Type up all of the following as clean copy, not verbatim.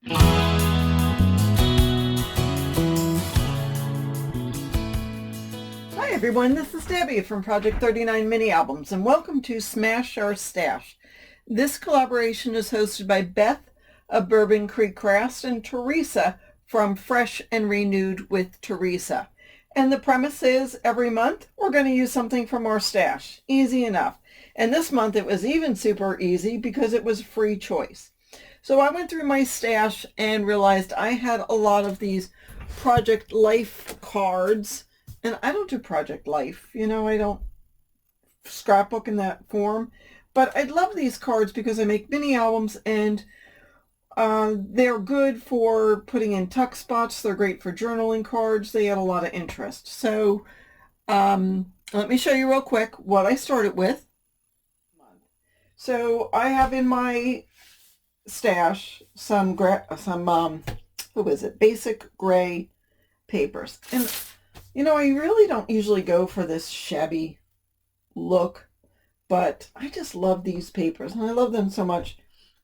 Hi everyone, this is Debbie from Project 39 Mini Albums, and welcome to Smash Our Stash. This collaboration is hosted by Beth of Bourbon Creek Crafts and Teresa from Fresh and Renewed with Teresa. And the premise is every month we're going to use something from our stash. Easy enough. And this month it was even super easy because it was free choice. So I went through my stash and realized I had a lot of these Project Life cards. And I don't do Project Life, I don't scrapbook in that form. But I love these cards because I make mini albums, and they're good for putting in tuck spots. They're great for journaling cards. They had a lot of interest. So let me show you real quick what I started with. So I have in my stash some basic gray papers. And I really don't usually go for this shabby look, but I just love these papers, and I love them so much.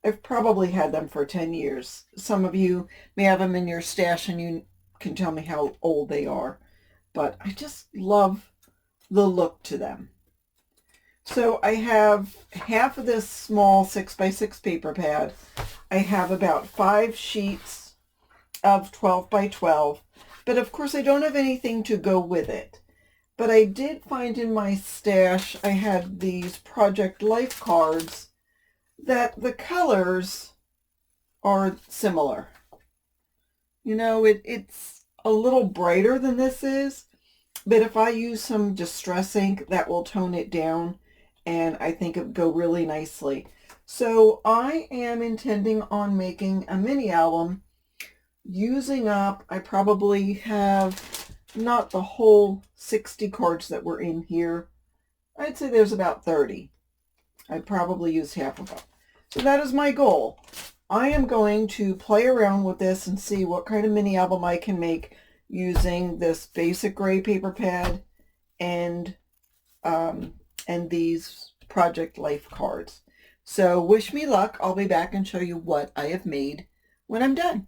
I've probably had them for 10 years. Some of you may have them in your stash and you can tell me how old they are, but I just love the look to them. So I have half of this small 6x6 paper pad. I have about 5 sheets of 12 by 12. But of course I don't have anything to go with it. But I did find in my stash I had these Project Life cards that the colors are similar. It's a little brighter than this is, but if I use some Distress ink, that will tone it down, and I think it would go really nicely. So I am intending on making a mini album using up, I probably have not the whole 60 cards that were in here. I'd say there's about 30. I probably used half of them. So that is my goal. I am going to play around with this and see what kind of mini album I can make using this basic gray paper pad and these Project Life cards. So wish me luck. I'll be back and show you what I have made when I'm done.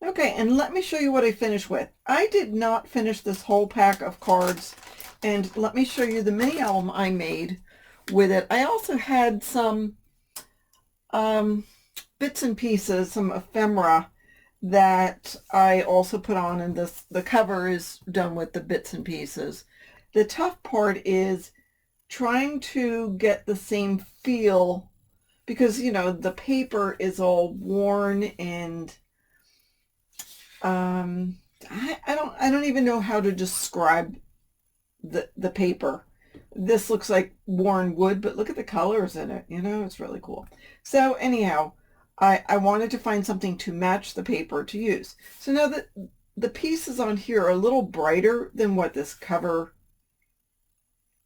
Okay, and let me show you what I finished with. I did not finish this whole pack of cards, and let me show you the mini album I made with it. I also had some bits and pieces, some ephemera that I also put on, and the cover is done with the bits and pieces. The tough part is trying to get the same feel because, the paper is all worn, and I don't even know how to describe the paper. This looks like worn wood, but look at the colors in it. It's really cool. So anyhow, I wanted to find something to match the paper to use. So now the pieces on here are a little brighter than what this cover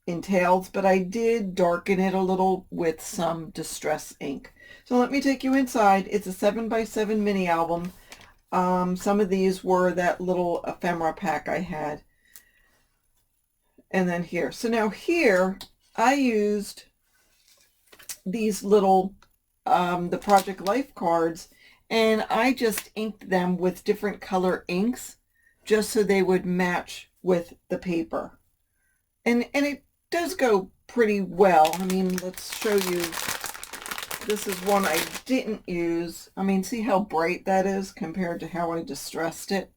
entails, but I did darken it a little with some Distress ink. So let me take you inside. It's a 7x7 mini album. Some of these were that little ephemera pack I had. And then here. So now here, I used these little, the Project Life cards, and I just inked them with different color inks just so they would match with the paper. And it does go pretty well. I mean, let's show you. This is one I didn't use. I mean, see how bright that is compared to how I distressed it.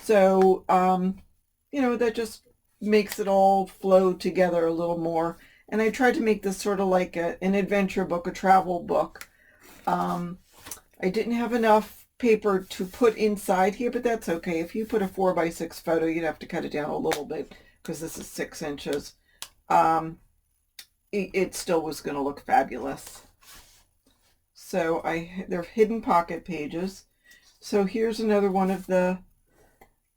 So, that just makes it all flow together a little more. And I tried to make this sort of like an adventure book, a travel book. I didn't have enough paper to put inside here, but that's okay. If you put a 4x6 photo, you'd have to cut it down a little bit because this is 6 inches. It still was going to look fabulous. So they're hidden pocket pages. So here's another one of the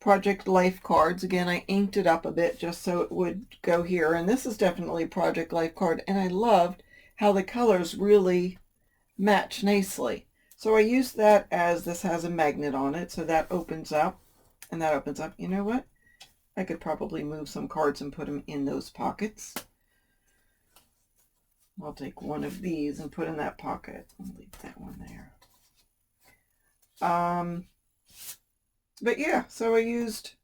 Project Life cards. Again, I inked it up a bit just so it would go here. And this is definitely a Project Life card. And I loved how the colors really match nicely. So I used that as this has a magnet on it. So that opens up and that opens up. You know what? I could probably move some cards and put them in those pockets. I'll take one of these and put in that pocket. I'll leave that one there. But yeah, so I used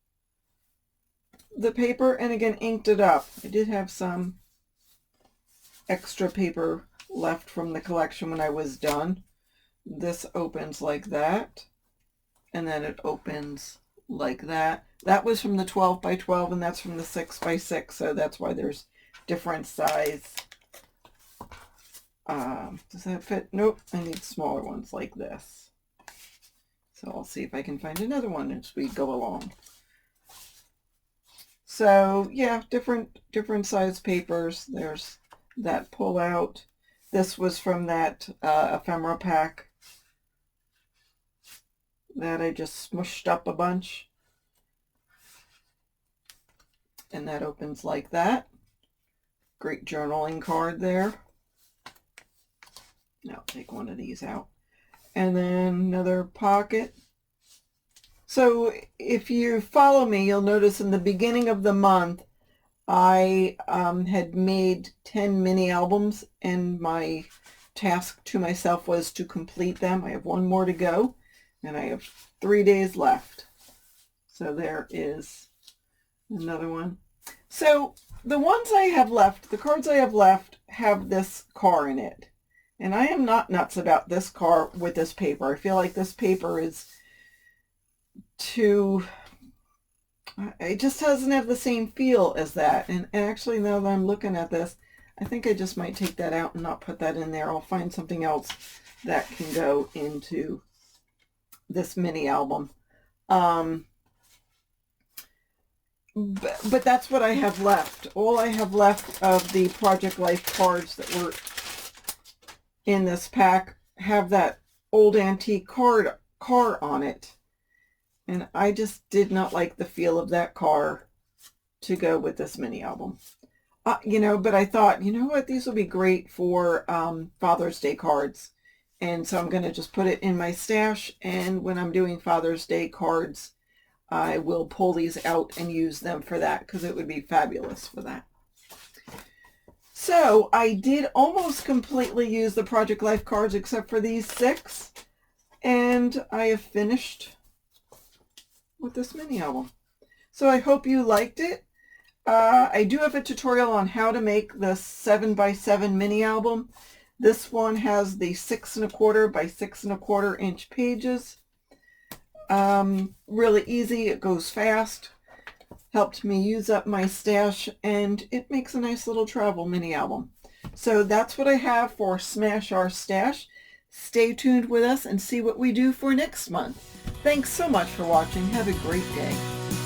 the paper and again inked it up. I did have some extra paper left from the collection when I was done. This opens like that, and then it opens like that. That was from the 12 by 12, and that's from the 6 by 6, so that's why there's different size. Does that fit? Nope, I need smaller ones like this. So I'll see if I can find another one as we go along. So yeah, different size papers. There's that pull out. This was from that ephemera pack that I just smushed up a bunch. And that opens like that. Great journaling card there. Now take one of these out. And then another pocket. So if you follow me, you'll notice in the beginning of the month, I had made 10 mini albums, and my task to myself was to complete them. I have one more to go, and I have 3 days left. So there is another one. So the ones I have left, the cards I have left, have this car in it. And I am not nuts about this car with this paper. I feel like this paper is too... It just doesn't have the same feel as that. And actually, now that I'm looking at this, I think I just might take that out and not put that in there. I'll find something else that can go into this mini album. But that's what I have left. All I have left of the Project Life cards that were in this pack have that old antique car on it. And I just did not like the feel of that car to go with this mini album. But I thought, you know what, these will be great for Father's Day cards. And so I'm going to just put it in my stash. And when I'm doing Father's Day cards, I will pull these out and use them for that, because it would be fabulous for that. So I did almost completely use the Project Life cards except for these 6. And I have finished with this mini album. So I hope you liked it. I do have a tutorial on how to make the 7 by 7 mini album. This one has the 6 1/4 by 6 1/4 inch pages. Really easy. It goes fast. Helped me use up my stash, and it makes a nice little travel mini album. So that's what I have for Smash Our Stash. Stay tuned with us and see what we do for next month. Thanks so much for watching. Have a great day.